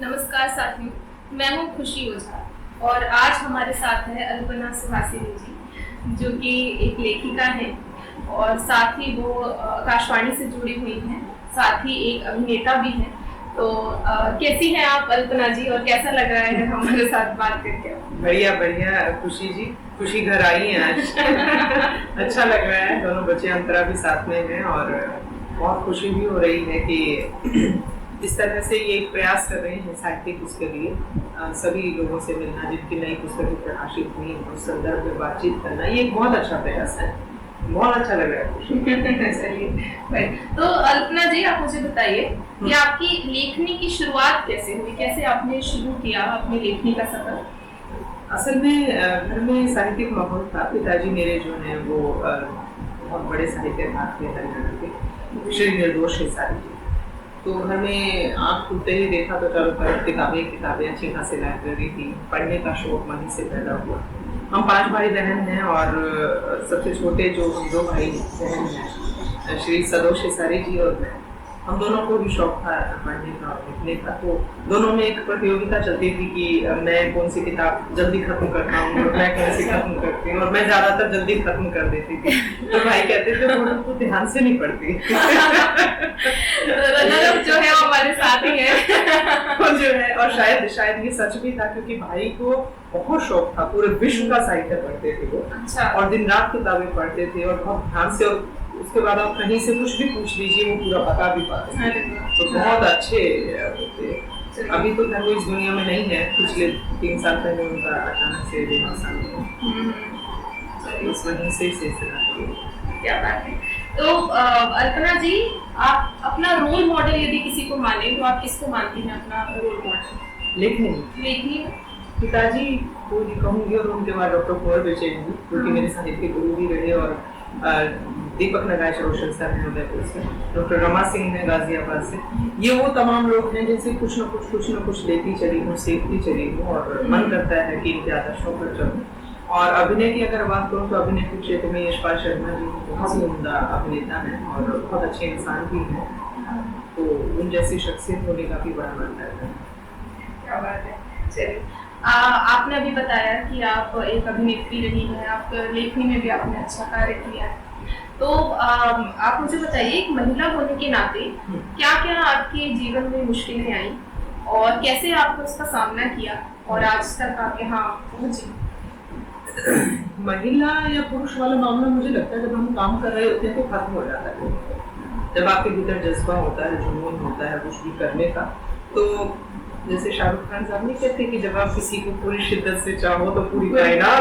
नमस्कार साथियों, मैं हूँ खुशी ओझा और आज हमारे साथ है अल्पना सुहासिनी जी, जो कि एक लेखिका है और साथ ही वो आकाशवाणी से जुड़ी हुई हैं, साथ ही एक अभिनेता भी हैं। तो कैसी हैं आप अल्पना जी और कैसा लग रहा है हमारे साथ बात करके? बढ़िया बढ़िया खुशी जी, खुशी घर आई है आज। अच्छा लग रहा है, दोनों बच्चे अंतरा भी साथ में हैं और बहुत खुशी भी हो रही है कि इस तरह से ये एक प्रयास कर रहे हैं साहित्यिक उसके लिए सभी लोगों से मिलना, जिनकी नई पुस्तकें प्रकाशित हुई उस संदर्भ में बातचीत करना, ये एक बहुत अच्छा प्रयास है। बहुत अच्छा लग रहा है। चलिए, तो अल्पना जी आप मुझे बताइए कि आपकी लेखनी की शुरुआत कैसे हुई, कैसे आपने शुरू किया अपनी लेखनी का सफर? असल में घर में साहित्यिक माहौल था। पिताजी मेरे जो हैं वो बहुत बड़े साहित्यकार थे हरियाणा के, श्री निर्दोष हिसारी जी। तो घर में आँख खुलते ही देखा तो चारों तरफ किताबें किताबें, अच्छी खासी लाइब्रेरी थी। पढ़ने का शौक वहीं से पैदा हुआ। हम 5 भाई बहन हैं और सबसे छोटे जो 2 भाई बहन हैं, श्री सदोष हिसारी जी और मैं, हम दोनों को भी शौक था पढ़ने का और लिखने का। तो दोनों में एक प्रतियोगिता चलती थी कि मैं कौन सी किताब जल्दी खत्म करता हूँ और मैं कौन सी खत्म करती हूँ, और मैं ज्यादातर जल्दी खत्म कर देती थी। तो भाई कहते थे वो तो ध्यान से नहीं पढ़ती। जो है वो हमारे साथ ही है। वो जो है, और शायद ये सच भी था, क्योंकि भाई को बहुत शौक था, पूरे विश्व का साहित्य पढ़ते थे वो। अच्छा। और दिन रात किताबें पढ़ते थे और बहुत ध्यान से, और उसके बाद आप कहीं से कुछ भी पूछ लीजिए वो पूरा बता भी पाते थे। तो बहुत अच्छे होते। अभी तो वो इस दुनिया में नहीं है, पिछले 3 साल पहले उनका अचानक से देहांत हुआ। इस वजह से क्या बात है। तो अल्पना जी, आप अपना रोल मॉडल यदि किसी को माने तो आप किसको मानती हैं अपना रोल मॉडल? लेखनी पिताजी को भी कहूंगी, और उनके बाद डॉक्टर कुंवर बेचेंगी, जो कि मेरे साहित्य गुरु भी रहे, और दीपक नगाश रोशन सर हैं उदयपुर से, डॉक्टर रमा सिंह हैं गाजियाबाद से। ये वो तमाम लोग हैं जिनसे कुछ न कुछ लेती चली हूँ, सीखती चली हूँ, और मन करता है कि इनके आदर्शों पर चलूँ। और अभिनय की अगर बात करूँ तो अभिनय के क्षेत्र में यशपाल शर्मा जी बहुत ही उम्दा अभिनेता हैं और बहुत अच्छे इंसान भी हैं। तो उन जैसी शख्सियत होने का भी बड़ा मन करता है। क्या बात है। चलिए, आपने अभी बताया कि आप एक अभिनेत्री रही हैं, आप लेखनी में भी आपने अच्छा कार्य किया है। तो आप मुझे बताइए, एक महिला होने के नाते क्या क्या आपके जीवन में मुश्किलें आई और कैसे आपने उसका सामना किया और आज तक आप यहाँ पहुँचे? महिला या पुरुष वाला मामला मुझे लगता है जब हम काम कर रहे होते हैं तो खत्म हो जाता है। जब आपके भीतर जज्बा होता है, जुनून होता है कुछ भी करने का, तो जैसे शाहरुख खान साहब नहीं कहते कि जब आप किसी को पूरी शिद्दत से चाहो तो पूरी कायनात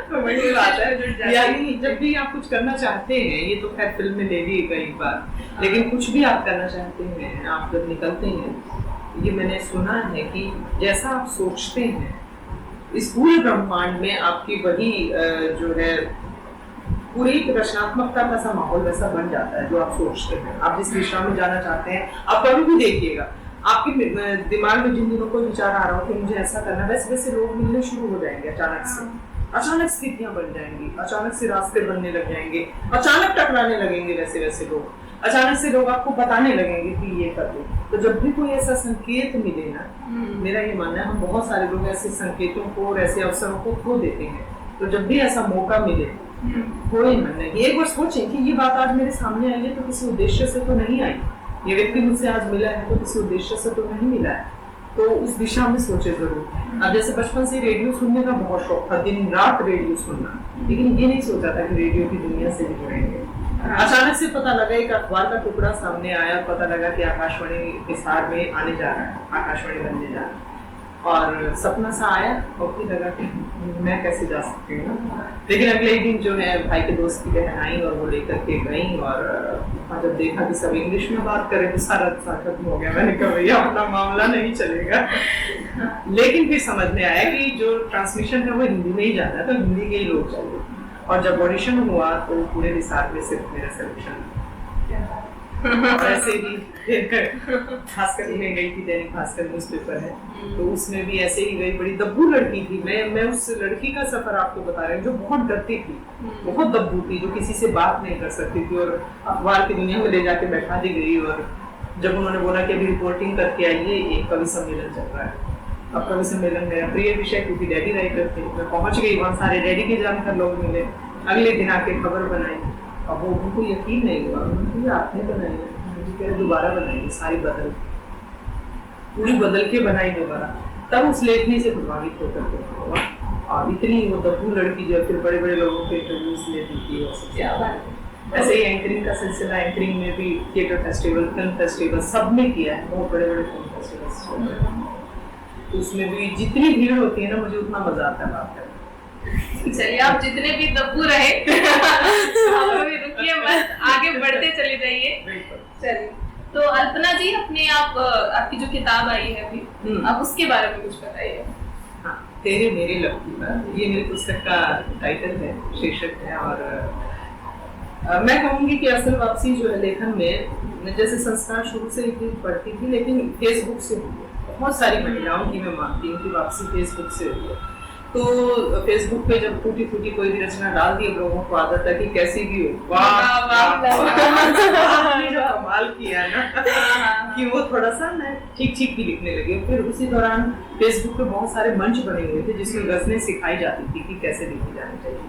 तो वही बात है। यानी जब भी आप कुछ करना चाहते हैं, ये तो खैर फिल्म में ले ली कई बार, लेकिन कुछ भी आप करना चाहते हैं, आप जब निकलते हैं, ये मैंने सुना है कि जैसा आप सोचते हैं इस पूरे ब्रह्मांड में आपकी वही जो है पूरी रचनात्मकता का सा माहौल वैसा बन जाता है जो आप सोचते हैं। आप जिस दिशा में जाना चाहते हैं, आप कभी भी देखिएगा आपके दिमाग में जिन दिनों को विचार आ रहा हो कि मुझे ऐसा करना, वैसे वैसे लोग मिलने शुरू हो जाएंगे। अचानक स्थितियां बन जाएंगी, अचानक से रास्ते बनने लग जाएंगे, अचानक टकराने लगेंगे वैसे वैसे लोग, अचानक से लोग आपको बताने लगेंगे कि ये कर दो। तो जब भी कोई ऐसा संकेत मिले ना, मेरा ये मानना है हम बहुत सारे लोग ऐसे संकेतों को और ऐसे अवसरों को खो देते हैं। तो जब भी ऐसा मौका मिले, कोई मन नहीं, एक बार सोचें कि ये बात आज मेरे सामने आई है तो किसी उद्देश्य से तो नहीं आई, ये व्यक्ति मुझसे आज मिला है तो किसी उद्देश्य से तो नहीं मिला है, तो उस दिशा में सोचे जरूर। अब जैसे बचपन से रेडियो सुनने का बहुत शौक था, दिन रात रेडियो सुनना, लेकिन ये नहीं सोचा था कि रेडियो की दुनिया से भी जुड़ेंगे। अचानक से पता लगा, एक अखबार का टुकड़ा सामने आया, पता लगा कि आकाशवाणी हिसार में आने जा रहा है, आकाशवाणी बनने जा रहा है, और सपना सा आया और फिर लगा कि मैं कैसे जा सकती हूँ। लेकिन अगले दिन जो है भाई के दोस्त की बहन आई और वो लेकर के गई, और जब देखा कि सब इंग्लिश में बात करें तो सारा खत्म हो गया। मैंने कहा भैया अपना मामला नहीं चलेगा। लेकिन फिर समझ में आया कि जो ट्रांसमिशन है वो हिंदी में ही जाना है, तो हिंदी के ही लोग चाहिए। और जब ऑडिशन हुआ तो पूरे रिसार्ट में सिर्फ मेरा सिलेक्शन, ऐसे ही भास्कर में गई थी, दैनिक भास्कर न्यूज़पेपर है, तो उसमें भी ऐसे ही गई, बड़ी दब्बू लड़की थी। मैं उस लड़की का सफर आपको बता रही हूँ जो बहुत डरती थी, बहुत दब्बू थी, जो किसी से बात नहीं कर सकती थी, और अखबार की दुनिया में ले जाके बैठा दी गई और जब उन्होंने बोला कि अभी रिपोर्टिंग करके आइए, एक कवि सम्मेलन चल रहा है। अब कवि सम्मेलन मेरा प्रिय विषय, क्योंकि डैडी राइटर थे। मैं पहुंच गई, वहाँ सारे डैडी के जानकर लोग मिले। अगले दिन आके खबर बनाई, अब वो उनको यकीन नहीं हुआ। उन्होंने आपने बनाई है? मुझे कह रहे दोबारा बनाई, सारी पूरी बदल के बनाई दोबारा। तब उस लेखनी से प्रभावित होकर और इतनी वो दबू लड़की जो फिर बड़े बड़े लोगों के इंटरव्यूज लेती थी। ऐसे ही एंकरिंग का सिलसिला, एंकरिंग में भी थिएटर फेस्टिवल, फिल्म फेस्टिवल सब में किया है, बहुत बड़े बड़े फिल्म फेस्टिवल। तो उसमें भी जितनी भीड़ होती है ना, मुझे उतना मजा आता है बात करने। चलिए, आप जितने भी दब्बू रहे रुकिए मत, आगे बढ़ते चले जाइए। चलिए, तो अल्पना जी, अपने आप आपकी जो किताब आई है अभी, आप उसके बारे में कुछ बताइए। हाँ, तेरे मेरे लब की बात, ये मेरी पुस्तक का टाइटल है, शीर्षक है। और मैं कहूँगी कि असल वापसी जो है लेखन में, जैसे संस्कार शुरू से ही पढ़ती थी, लेकिन फेसबुक से हुई है। बहुत सारी महिलाओं की मैं मानती हूँ कि वापसी फेसबुक से हुई है। तो फेसबुक पे जब टूटी फूटी कोई भी रचना डाल दी, लोगों को आदत है कि कैसी भी हो, कमाल किया ना कि वो थोड़ा सा मैं ठीक ठीक भी लिखने लगी। फिर उसी दौरान फेसबुक पे बहुत सारे मंच बने हुए थे जिसमें गजलें सिखाई जाती थी कि कैसे लिखी जानी चाहिए।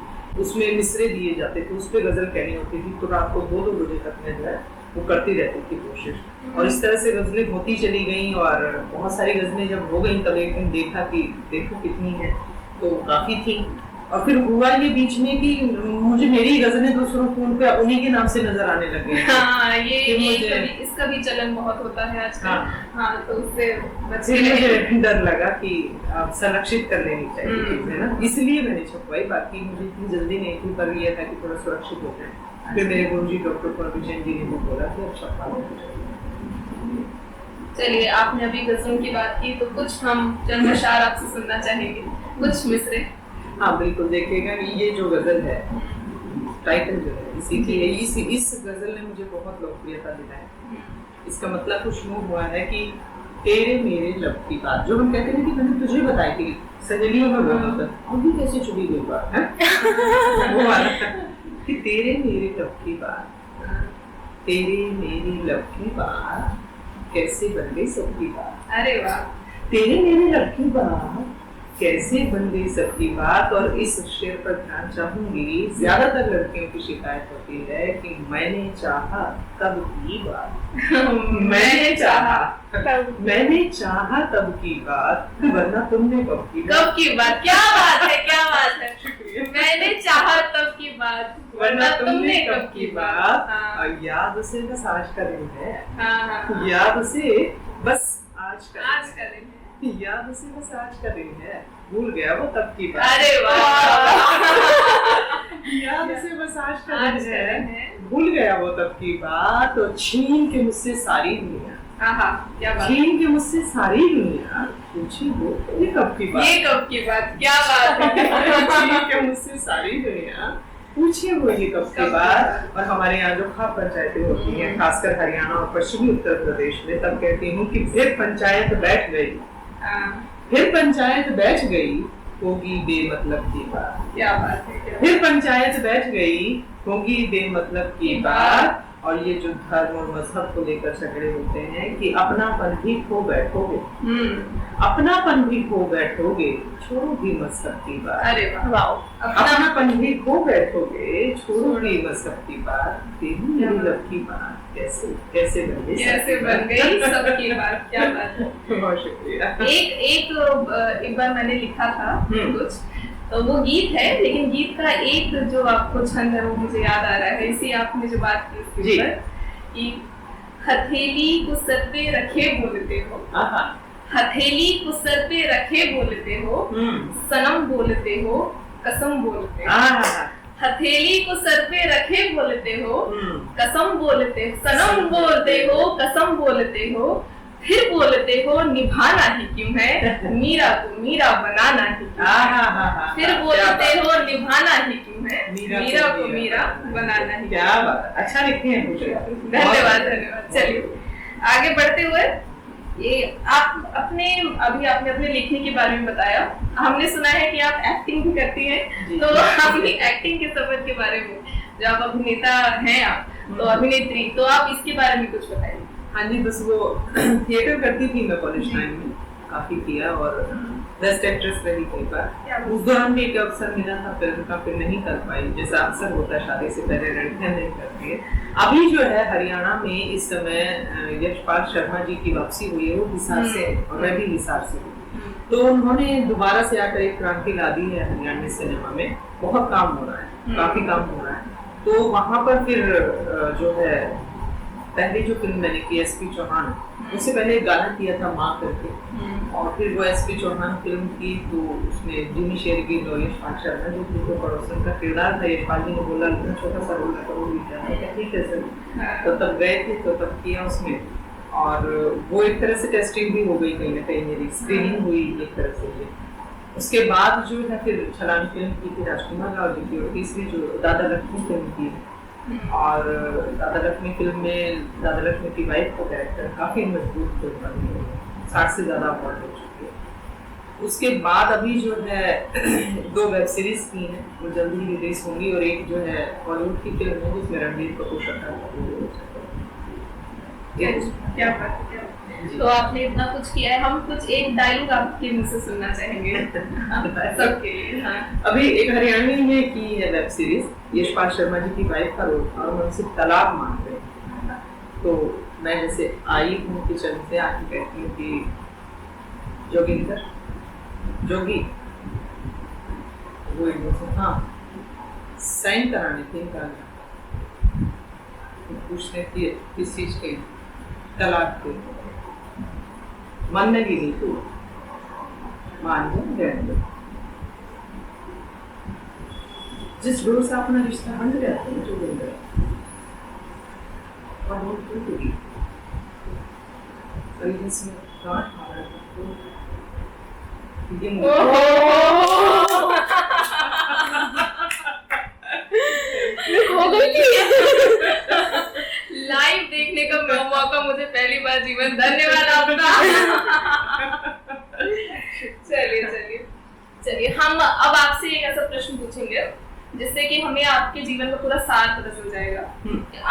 उसमें मिसरे दिए जाते थे, उस पर गजल कहनी होती थी। तो रात को 2-2 बजे तक मैं जो है वो करती रहती थी कोशिश। और इस तरह से गजलें होती चली गई, और बहुत सारी गजलें जब हो गई तब एक दिन देखा कि देखो कितनी है, तो काफी थी। और फिर हुआ ये बीच में कि मुझे मेरी गजलें दूसरों फोन पे उन्हीं के नाम से नजर आने लगे। हाँ, इसका भी चलन बहुत होता है आजकल। हाँ, तो उससे मुझे डर लगा कि आप संरक्षित कर लेनी चाहिए चीजें ना, इसलिए मैंने छपवाई। बाकी मुझे इतनी जल्दी नहीं थी, पर यह था कि थोड़ा सुरक्षित हो जाए। फिर मेरे गुरुजी डॉक्टर परविजन जी ने भी बोला कि अब छपवा लो। चलिए, आपने अभी गजलों की बात की, तो कुछ हम चंद अशआर आपसे सुनना चाहेंगे, कुछ मिसरे। हाँ बिल्कुल, देखिएगा ये जो गजल है, टाइटल जो है इसी की है। इस गजल ने मुझे बहुत लोकप्रियता दिलाई। इसका मतलब कुछ यूँ हुआ है कि तेरे मेरे लब की बात, जो हम कहते हैं कि मैंने तुझे बताई थी, सहेलियों में वो होता है, अभी कैसे छुड़ी गई बात है वो वाला कि तेरे मेरे लब की बात, तेरे मेरी लब की बात, कैसे बन गई सबकी बात। अरे वाह। तेरे मेरे लब की बात, कैसे बन गई सबकी बात। और इस शेर पर ध्यान चाहूंगी, ज्यादातर लड़कियों की शिकायत होती है कि मैंने चाहा तब की बात मैंने चाहा तब की बात, वरना तुमने कब की बात। क्या बात है, क्या बात है। मैंने चाहा तब की बात, वरना तुमने कब की बात। याद से बस आज का दिन है। याद से बस आज का दिन है। याद से बस आज का दिन है, भूल गया वो तब की बात। अरे वाह। याद से बस आज का दिन है, भूल गया वो तब की बात। और छीन के मुझसे सारी दुनिया, क्या बात। छीन के मुझसे सारी दुनिया, पूछी वो ये कब की बात। क्या बात है। छीन के मुझसे सारी दुनिया, पूछिए वो ये कब की बात। और हमारे यहाँ जो खाप पंचायतें होती हैं, खासकर हरियाणा और पश्चिमी उत्तर प्रदेश में, तब कहती हूँ कि फिर पंचायत बैठ गई, फिर पंचायत बैठ गई, होगी बेमतलब की बात। क्या बात है। फिर पंचायत बैठ गई, होगी बेमतलब की बात। और ये जो धर्म और मजहब को लेकर झगड़े होते हैं कि अपनापन भी खो बैठोगे, अपनापन भी खो बैठोगे, छोड़ोगी मजहब की बात। अरे वाह। अपनापन भी खो बैठोगे, छोड़ोगी मजहब की बात, तेरी मेरी लब की बात, कैसे बन गई सबकी बात। क्या बात है। बहुत शुक्रिया। एक बार मैंने लिखा था कुछ, तो वो गीत है, लेकिन गीत का एक जो आपको छंद है वो मुझे याद आ रहा है। इसी आपने जो बात की उसके ऊपर कि हथेली को सर पे रखे बोलते हो, हथेली को सर पे रखे बोलते हो, सनम बोलते हो, कसम बोलते हो। हथेली को सर पे रखे बोलते हो, कसम बोलते हो, सनम बोलते हो, कसम बोलते हो, फिर बोलते हो निभाना ही क्यों है, मीरा को मीरा बनाना ही क्यों है। फिर बोलते हो निभाना ही क्यों है, मीरा को मीरा बनाना ही। क्या बात, अच्छा लिखते हैं। धन्यवाद। चलिए आगे बढ़ते हुए, ये आप अभी आपने अपने लिखने के बारे में बताया, हमने सुना है कि आप एक्टिंग भी करती हैं, तो अपनी एक्टिंग के सफर के बारे में, जब आप अभिनेता हैं आप तो अभिनेत्री, तो आप इसके बारे में कुछ बताइए। हाँ जी, बस वो थिएटर करती थी मैं कॉलेज टाइम में, काफी किया और बेस्ट एक्ट्रेस रही कई बार। उस दौरान भी एक अवसर मिला था फिल्म का, फिर नहीं कर पाई, जैसा अक्सर होता है शादी से पहले लड़कियां नहीं करती है। अभी जो है हरियाणा में इस समय यशपाल शर्मा जी की वापसी हुई है, वो हिसार से है और मैं भी हिसार से हूँ, तो उन्होंने दोबारा से आकर एक क्रांति ला दी है हरियाणवी सिनेमा में। बहुत काम हो रहा है, काफी काम हो रहा है। तो वहाँ पर फिर जो है पहली जो फिल्म मैंने की एसपी चौहान, उससे पहले एक गाना किया था माँ करके, और फिर वो एसपी चौहान फिल्म की, तो उसमें जिमी शेरगिल और यशपाल शर्मा जो थी, तो पड़ोसन का किरदार था। यशपाल जी ने बोला इतना छोटा सा रोल करो, ठीक है सर, तो तब गए थे, तो तब किया उसमें। और वो एक तरह से टेस्टिंग भी हो गई, कहीं ना कहीं मेरी स्क्रीनिंग हुई एक तरह से। उसके बाद जो है फिर छलांग फिल्म की थी राजकुमार राव जी की, और तीसरी जो दादा लक्ष्मी फिल्म की, और दादा लक्ष्मी फिल्म में दादा लक्ष्मी की वाइफ का कैरेक्टर काफी मजबूत फिल्म बनी है, 60 से ज्यादा अवार्ड हो चुकी है। उसके बाद अभी जो है 2 वेब सीरीज की हैं, वो जल्दी ही रिलीज होंगी, और एक जो है बॉलीवुड की फिल्म है जिसमें रणबीर कपूर का। क्या बात है। तो आपने इतना कुछ किया है, हम कुछ एक डायलॉग आपके मुंह से सुनना चाहेंगे सबके लिए। हाँ। अभी एक हरियाणवी में की है वेब सीरीज, यशपाल शर्मा जी की वाइफ का रोल था और मैं उनसे तलाक मांग रही हूँ, तो मैं जैसे आई हूँ किचन से आके कहती हूँ कि जोगिंदर जोगी, वो से हाँ साइन कराने थे, पूछने की किस चीज के, तलाक के। मानने की नहीं तू, मान जाए जिस डोर से अपना रिश्ता बंद रहता है जो बंद रहता है, और वो टूटेगी। तो इसमें गांठ मारा तो हो गई थी। लाइव देखने का मौका मुझे पहली बार जीवन, धन्यवाद आपका। चलिए हम अब आपसे एक ऐसा प्रश्न पूछेंगे जिससे कि हमें आपके जीवन का पूरा सार पता चल जाएगा।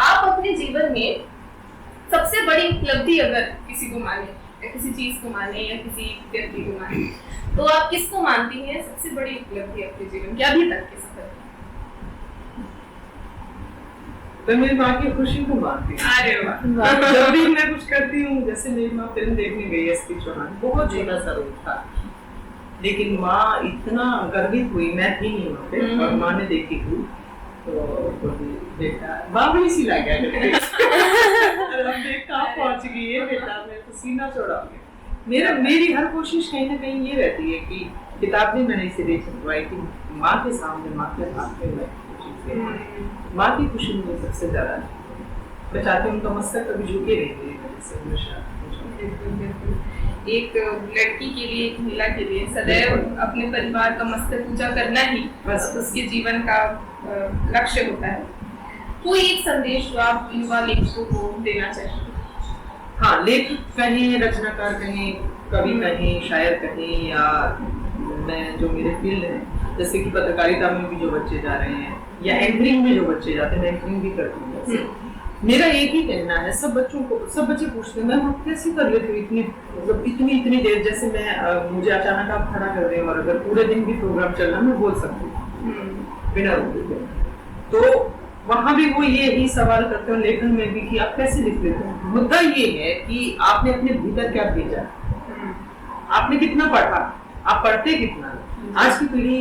आप अपने जीवन में सबसे बड़ी उपलब्धि अगर किसी को माने, या किसी चीज को माने, या किसी व्यक्ति को माने, तो आप किसको मानती हैं सबसे बड़ी उपलब्धि आपके जीवन की अभी तक के सफर? तो मेरी माँ की खुशी को मानती हूँ। अरे वाह। जब भी मैं कुछ करती हूँ, जैसे मेरी माँ फिल्म देखने गई एसपी चौहान, बहुत छोटा सा रोल था, लेकिन माँ इतना गर्वित हुई, मैं थी नहीं वहाँ पे, और माँ ने देखी थी, तो बेटा बाबरी सी लग गया कहाँ पहुँच गई है बेटा, मैं तो सीना छोड़ा गया। मेरी हर कोशिश कहीं ना कहीं ये रहती है कि किताब भी मैंने इसीलिए छपवाई थी, माँ के सामने, माँ के हाथ में माँ की खुशी मुझे सबसे ज्यादा है। मैं चाहती हूँ उनका मस्तक कभी झुके नहीं, एक लड़की के लिए, एक महिला के लिए सदैव अपने परिवार का मस्तक ऊंचा करना ही बस उसके जीवन का लक्ष्य होता है। कोई एक संदेश जो आप युवा लेखकों को देना चाहिए? हाँ, लेखक कहें, रचनाकार कहें, कवि कहें, शायर कहें, या मैं जो मेरे फील्ड है, जैसे कि पत्रकारिता में भी जो बच्चे जा रहे हैं, या एंकरिंग में जो बच्चे जाते हैं, मैं एंकरिंग भी करती हूँ। मेरा एक ही कहना है, सब बच्चे पूछते हैं मैम आप कैसे कर लेते हो इतनी देर, जैसे मैं मुझे अचानक आप खड़ा कर रहे हो और अगर पूरे दिन भी प्रोग्राम चल रहा मैं बोल सकती हूँ बिना रुके। तो वहाँ भी वो ये ही सवाल करते हो लेखन में भी कि आप कैसे लिख लेते हो। मुद्दा ये है कि आपने अपने भीतर क्या भेजा, आपने कितना पढ़ा, आप पढ़ते कितना। आज की पीढ़ी,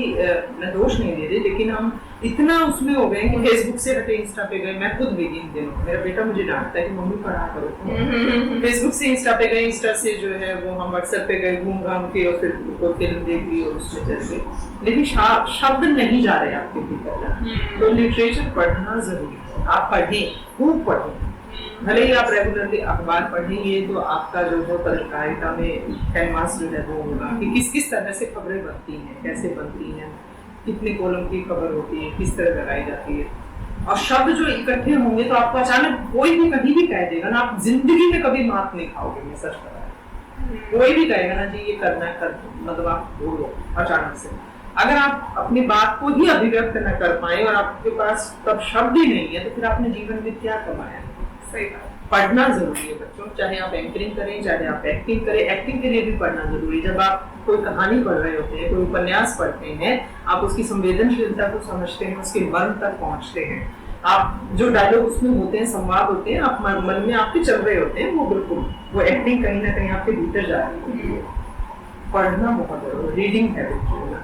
मैं दोष नहीं दे रही, लेकिन हम इतना उसमें हो गए कि फेसबुक से हटे इंस्टा पे गए। मैं खुद भी इन दिनों, मेरा बेटा मुझे डांटता है कि मम्मी पढ़ा करो। फेसबुक से इंस्टा पे गए, इंस्टा से जो है वो हम व्हाट्सएप पे गए, घूम घाम के, और फिर कोई फिल्म देख ली और उसमें चल गए, लेकिन शब्द नहीं जा रहे आपके भीतर। तो लिटरेचर पढ़ना जरूरी है। आप पढ़ें, खूब पढ़ें, भले ही आप रेगुलरली अखबार पढ़ेंगे तो आपका जो है पत्रकारिता में कैनवास जो है वो होगा कि किस किस तरह से खबरें बनती हैं, कैसे बनती हैं, कितने कॉलम की खबर होती है, किस तरह लगाई जाती है। और शब्द जो इकट्ठे होंगे तो आपको अचानक कोई भी कहीं भी कह देगा ना, आप जिंदगी में कभी मात नहीं खाओगे। मैं सच कह रहा है, कोई भी कहेगा ना जी ये करना है, कर मतलब आप बोलो अचानक से। अगर आप अपनी बात को ही अभिव्यक्त न कर पाए और आपके पास तब शब्द ही नहीं है, तो फिर आपने जीवन में क्या कमाया? सही बात। पढ़ना जरूरी है बच्चों, चाहे आप एंकरिंग करें, चाहे आप एक्टिंग करें। एक्टिंग के लिए भी पढ़ना जरूरी है। जब आप कोई कहानी पढ़ रहे होते हैं, कोई उपन्यास पढ़ते हैं, आप उसकी संवेदनशीलता को समझते हैं, उसके मर्म तक पहुंचते हैं। आप जो डायलॉग उसमें होते हैं, संवाद होते हैं, आप मन में आपके चल रहे होते हैं, वो बिल्कुल वो एक्टिंग कहीं ना कहीं आपके भीतर जा रही होती है। पढ़ना बहुत जरूरी, रीडिंग हैबिट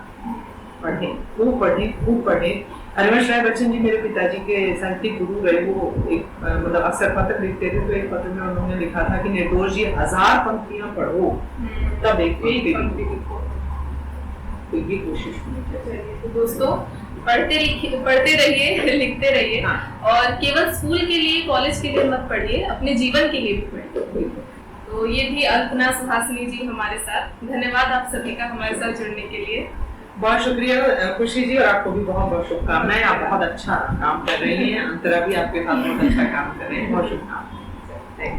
पढ़ें, खूब पढ़ें, खूब पढ़ें। हरिवंश राय बच्चन जी मेरे पिताजी के साहित्यिक गुरु रहे। वो एक मतलब अक्सर पत्र लिखते थे, तो एक पत्र में उन्होंने लिखा था कि निर्दोष जी 1000 पंक्तियां पढ़ो तब एक पंक्ति लिखो। तो ये कोशिश होनी चाहिए। तो दोस्तों पढ़ते रहिए, लिखते रहिए। हाँ। और केवल स्कूल के लिए, कॉलेज के लिए मत पढ़िए, अपने जीवन के लिए भी पढ़िए। तो ये थी अल्पना सुहासिनी जी हमारे साथ। धन्यवाद आप सभी का हमारे साथ जुड़ने के लिए। बहुत शुक्रिया खुशी जी, और आपको भी बहुत बहुत शुभकामनाएं। आप बहुत अच्छा काम कर रही हैं, अंतरा भी आपके साथ बहुत अच्छा काम कर रहे हैं। बहुत शुभकामनाएं।